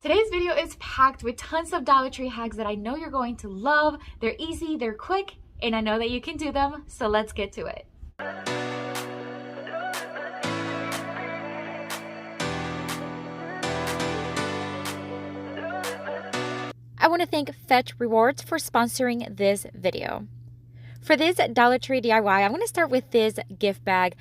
Today's video is packed with tons of Dollar Tree hacks that I know you're going to love. They're easy, they're quick, and I know that you can do them, so let's get to it. I want to thank Fetch Rewards for sponsoring this video. For this Dollar Tree DIY, I'm going to start with this gift bag.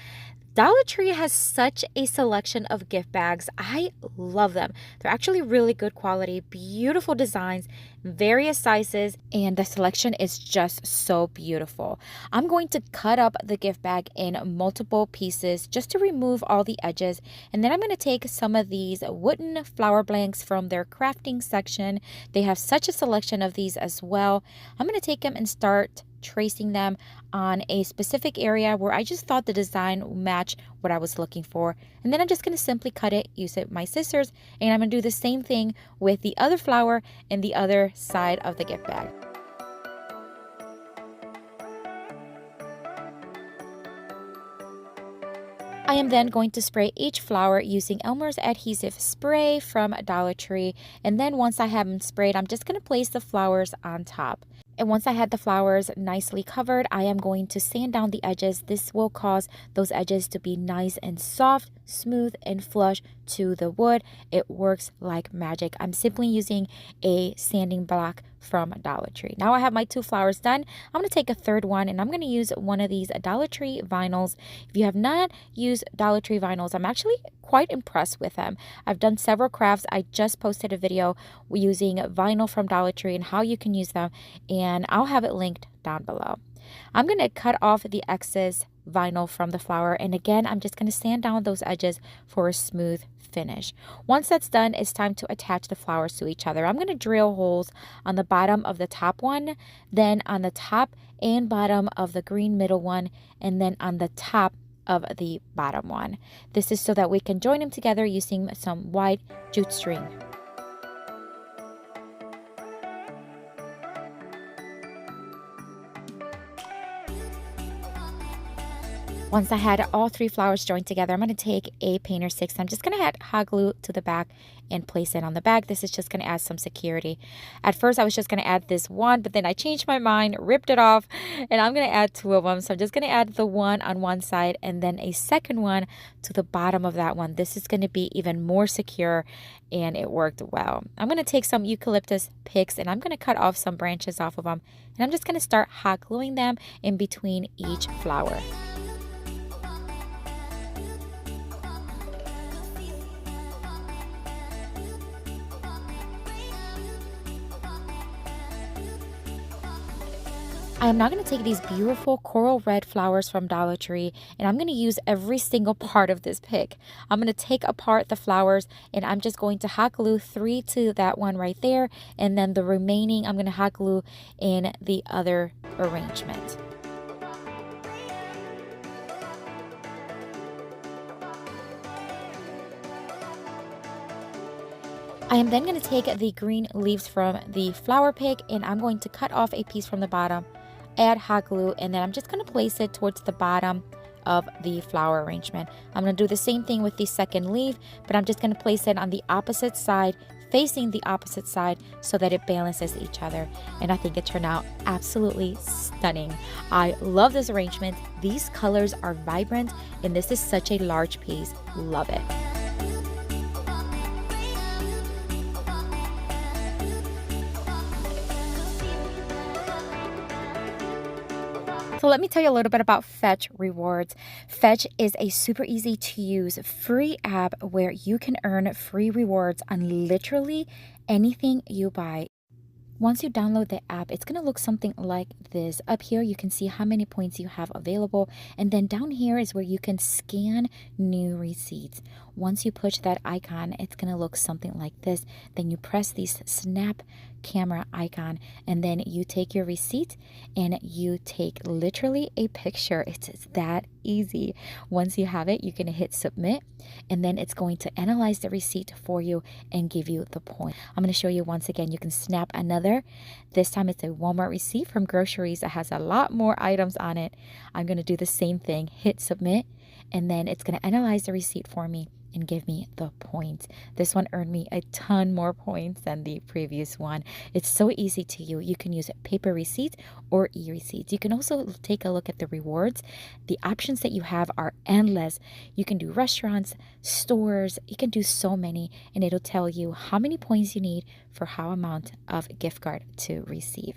Dollar Tree has such a selection of gift bags. I love them. They're actually really good quality, beautiful designs, various sizes, and the selection is just so beautiful. I'm going to cut up the gift bag in multiple pieces just to remove all the edges. And then I'm going to take some of these wooden flower blanks from their crafting section. They have such a selection of these as well. I'm going to take them and start tracing them on a specific area where I just thought the design matched what I was looking for. And then I'm just going to simply cut it, use my scissors, and I'm going to do the same thing with the other flower and the other side of the gift bag. I am then going to spray each flower using Elmer's adhesive spray from Dollar Tree. And then once I have them sprayed, I'm just going to place the flowers on top. And once I had the flowers nicely covered, I am going to sand down the edges. This will cause those edges to be nice and soft, smooth, and flush to the wood. It works like magic. I'm simply using a sanding block from Dollar Tree. Now I have my two flowers done. I'm going to take a third one and I'm going to use one of these Dollar Tree vinyls. If you have not used Dollar Tree vinyls, I'm actually quite impressed with them. I've done several crafts. I just posted a video using vinyl from Dollar Tree and how you can use them, and I'll have it linked down below. I'm going to cut off the excess vinyl from the flower, and again I'm just going to sand down those edges for a smooth finish. Once that's done, it's time to attach the flowers to each other. I'm going to drill holes on the bottom of the top one, then on the top and bottom of the green middle one, and then on the top of the bottom one. This is so that we can join them together using some white jute string. Once I had all three flowers joined together, I'm going to take a painter stick. I'm just going to add hot glue to the back and place it on the bag. This is just going to add some security. At first, I was just going to add this one, but then I changed my mind, ripped it off, and I'm going to add two of them. So I'm just going to add the one on one side and then a second one to the bottom of that one. This is going to be even more secure, and it worked well. I'm going to take some eucalyptus picks and I'm going to cut off some branches off of them. And I'm just going to start hot gluing them in between each flower. I am now going to take these beautiful coral red flowers from Dollar Tree and I'm going to use every single part of this pick. I'm going to take apart the flowers and I'm just going to hot glue 3 to that one right there, and then the remaining I'm going to hot glue in the other arrangement. I am then going to take the green leaves from the flower pick and I'm going to cut off a piece from the bottom, add hot glue, and then I'm just going to place it towards the bottom of the flower arrangement. I'm going to do the same thing with the second leaf, but I'm just going to place it on the opposite side, facing the opposite side so that it balances each other. And I think it turned out absolutely stunning. I love this arrangement. These colors are vibrant and this is such a large piece. Love it. So let me tell you a little bit about Fetch Rewards. Fetch is a super easy to use free app where you can earn free rewards on literally anything you buy. Once you download the app, it's going to look something like this. Up here, you can see how many points you have available. And then down here is where you can scan new receipts. Once you push that icon, it's going to look something like this. Then you press this snap camera icon and then you take your receipt and you take literally a picture. It's that easy. Once you have it, you're going to hit submit and then it's going to analyze the receipt for you and give you the point. I'm going to show you once again. You can snap another. This time it's a Walmart receipt from groceries that has a lot more items on it. I'm going to do the same thing, hit submit, and then it's going to analyze the receipt for me and give me the points. This one earned me a ton more points than the previous one. It's so easy to use. You can use paper receipts or e-receipts. You can also take a look at the rewards. The options that you have are endless. You can do restaurants, stores, you can do so many, and it'll tell you how many points you need for how amount of gift card to receive.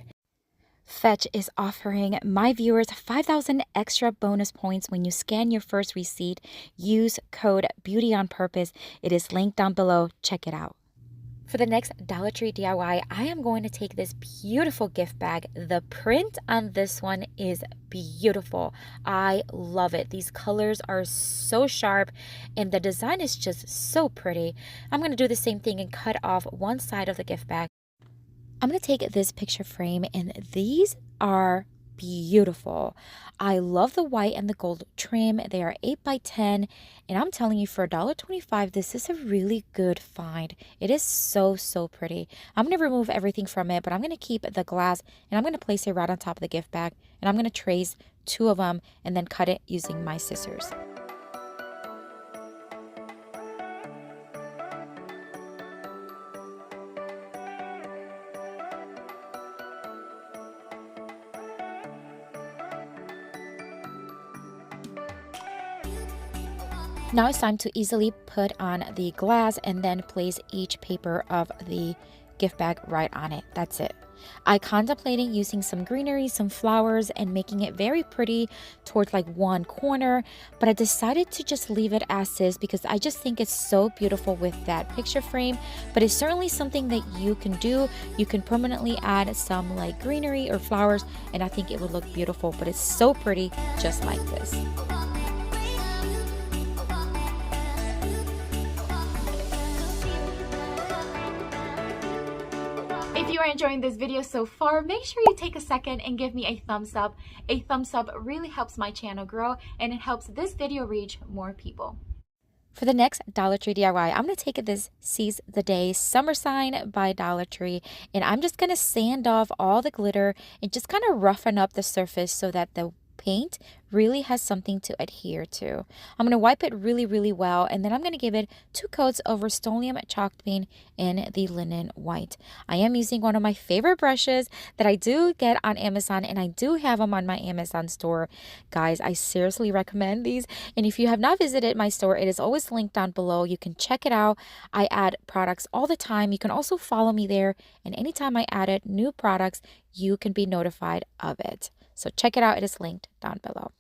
Fetch is offering my viewers 5,000 extra bonus points when you scan your first receipt. Use code BEAUTYONPURPOSE. It is linked down below. Check it out. For the next Dollar Tree DIY, I am going to take this beautiful gift bag. The print on this one is beautiful. I love it. These colors are so sharp and the design is just so pretty. I'm going to do the same thing and cut off one side of the gift bag. I'm going to take this picture frame, and these are beautiful. I love the white and the gold trim. They are 8 by 10, and I'm telling you, for $1.25, this is a really good find. It is so pretty. I'm going to remove everything from it, but I'm going to keep the glass, and I'm going to place it right on top of the gift bag, and I'm going to trace 2 of them and then cut it using my scissors. Now it's time to easily put on the glass and then place each paper of the gift bag right on it. That's it. I contemplated using some greenery, some flowers, and making it very pretty towards like one corner, but I decided to just leave it as is because I just think it's so beautiful with that picture frame. But it's certainly something that you can do. You can permanently add some like greenery or flowers, and I think it would look beautiful, but it's so pretty just like this. If you are enjoying this video so far, make sure you take a second and give me a thumbs up. A thumbs up really helps my channel grow, and it helps this video reach more people. For the next Dollar Tree DIY, I'm going to take this Seize the Day summer sign by Dollar Tree, and I'm just going to sand off all the glitter and just kind of roughen up the surface so that the paint really has something to adhere to. I'm going to wipe it really well, and then I'm going to give it 2 coats of Rust-Oleum chalk paint in the linen white. I am using one of my favorite brushes that I do get on Amazon, and I do have them on my Amazon store. Guys, I seriously recommend these, and if you have not visited my store, it is always linked down below. You can check it out. I add products all the time. You can also follow me there, and anytime I added new products, you can be notified of it. So check it out. It is linked down below.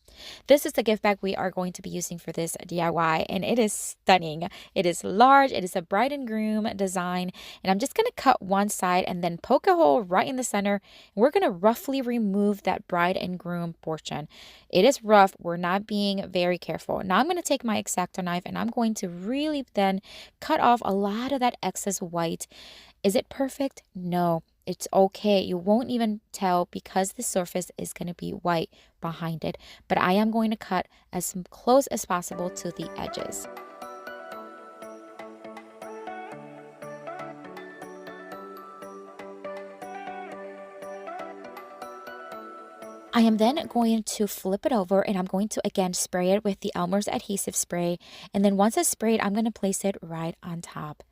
This is the gift bag we are going to be using for this DIY, and it is stunning. It is large. It is a bride and groom design, and I'm just going to cut one side and then poke a hole right in the center. And we're going to roughly remove that bride and groom portion. It is rough. We're not being very careful. Now I'm going to take my X-Acto knife, and I'm going to really then cut off a lot of that excess white. Is it perfect? No. It's okay. You won't even tell because the surface is going to be white behind it. But I am going to cut as close as possible to the edges. I am then going to flip it over, and I'm going to again spray it with the Elmer's adhesive spray. And then once it's sprayed, I'm going to place it right on top.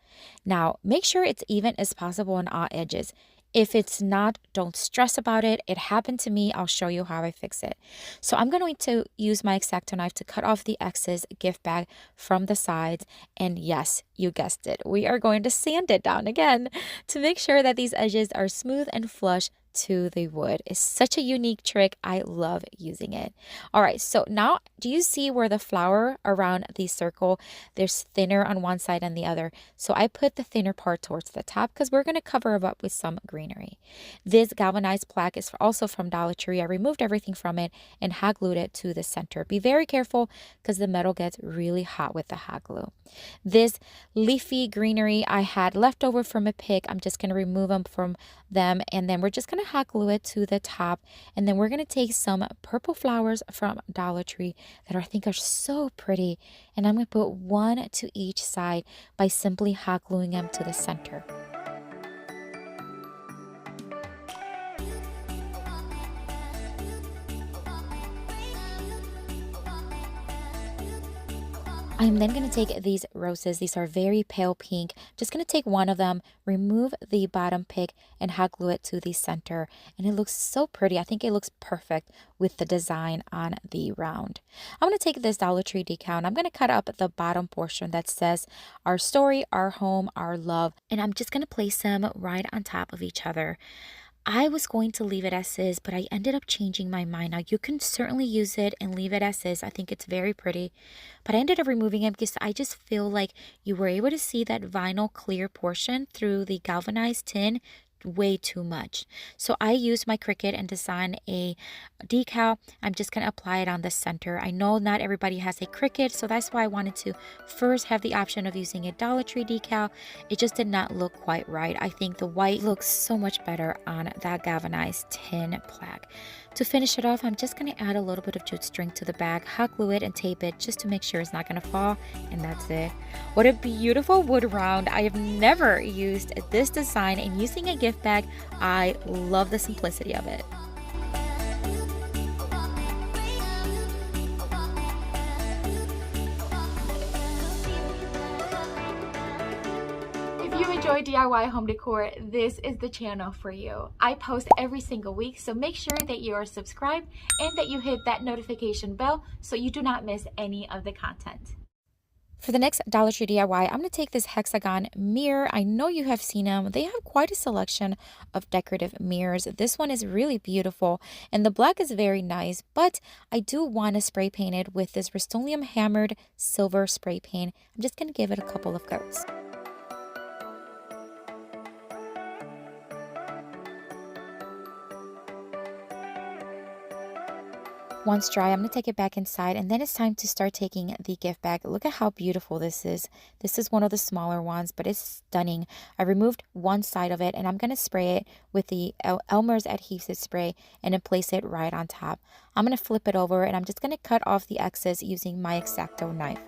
Now, make sure it's even as possible on all edges. If it's not, don't stress about it. It happened to me. I'll show you how I fix it. So I'm going to use my X-Acto knife to cut off the excess gift bag from the sides. And yes, you guessed it. We are going to sand it down again to make sure that these edges are smooth and flush to the wood. It's such a unique trick. I love using it. All right, so now do you see where the flower around the circle, there's thinner on one side and the other? So I put the thinner part towards the top because we're going to cover it up with some greenery. This galvanized plaque is also from Dollar Tree. I removed everything from it and hot glued it to the center. Be very careful because the metal gets really hot with the hot glue. This leafy greenery I had left over from a pick, I'm just going to remove them from them, and then we're just going to hot glue it to the top. And then we're going to take some purple flowers from Dollar Tree that I think are so pretty, and I'm going to put one to each side by simply hot gluing them to the center. I'm then going to take these roses. These are very pale pink. Just going to take one of them, remove the bottom pick, and hot glue it to the center. And it looks so pretty. I think it looks perfect with the design on the round. I'm going to take this Dollar Tree decal and I'm going to cut up the bottom portion that says our story, our home, our love. And I'm just going to place them right on top of each other. I was going to leave it as is, but I ended up changing my mind. Now, you can certainly use it and leave it as is. I think it's very pretty, but I ended up removing it because I just feel like you were able to see that vinyl clear portion through the galvanized tin way too much. So I used my Cricut and designed a decal. I'm just going to apply it on the center. I know not everybody has a Cricut, so that's why I wanted to first have the option of using a Dollar Tree decal. It just did not look quite right. I think the white looks so much better on that galvanized tin plaque. To finish it off, I'm just going to add a little bit of jute string to the back, hot glue it and tape it just to make sure it's not going to fall, and that's it. What a beautiful wood round. I have never used this design, and using a gift bag, I love the simplicity of it. If you enjoy DIY home decor, this is the channel for you. I post every single week, so make sure that you are subscribed and that you hit that notification bell so you do not miss any of the content. For the next Dollar Tree DIY, I'm going to take this hexagon mirror. I know you have seen them. They have quite a selection of decorative mirrors. This one is really beautiful, and the black is very nice, but I do want to spray paint it with this Rust-Oleum hammered silver spray paint. I'm just going to give it a couple of coats. Once dry, I'm going to take it back inside, and then it's time to start taking the gift bag. Look at how beautiful this is. This is one of the smaller ones, but it's stunning. I removed one side of it, and I'm going to spray it with the Elmer's adhesive spray and then place it right on top. I'm going to flip it over, and I'm just going to cut off the excess using my X-Acto knife.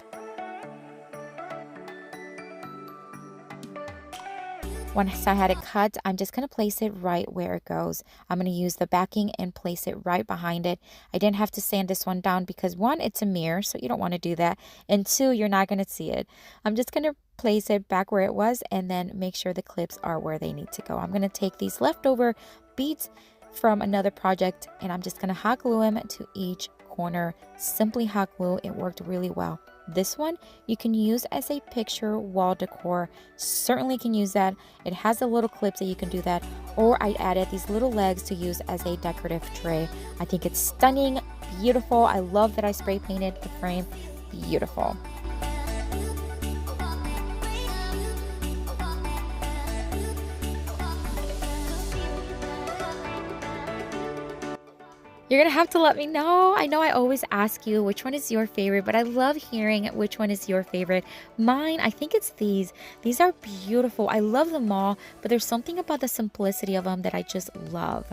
Once I had it cut, I'm just going to place it right where it goes. I'm going to use the backing and place it right behind it. I didn't have to sand this one down because one, it's a mirror, so you don't want to do that. And two, you're not going to see it. I'm just going to place it back where it was and then make sure the clips are where they need to go. I'm going to take these leftover beads from another project and I'm just going to hot glue them to each corner. Simply hot glue. It worked really well. This one you can use as a picture wall decor. Certainly can use that. It has a little clips that you can do that, or I added these little legs to use as a decorative tray. I think it's stunning, beautiful. I love that I spray painted the frame. Beautiful. You're going to have to let me know. I know I always ask you which one is your favorite, but I love hearing which one is your favorite. Mine, I think it's these. These are beautiful. I love them all, but there's something about the simplicity of them that I just love.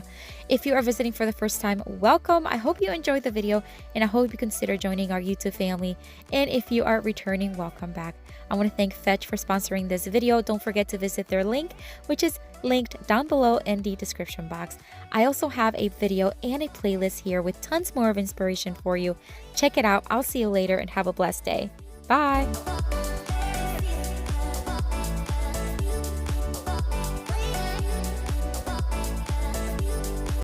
If you are visiting for the first time, welcome. I hope you enjoyed the video, and I hope you consider joining our YouTube family. And if you are returning, welcome back. I want to thank Fetch for sponsoring this video. Don't forget to visit their link, which is linked down below in the description box. I also have a video and a playlist here with tons more of inspiration for you. Check it out. I'll see you later and have a blessed day. Bye.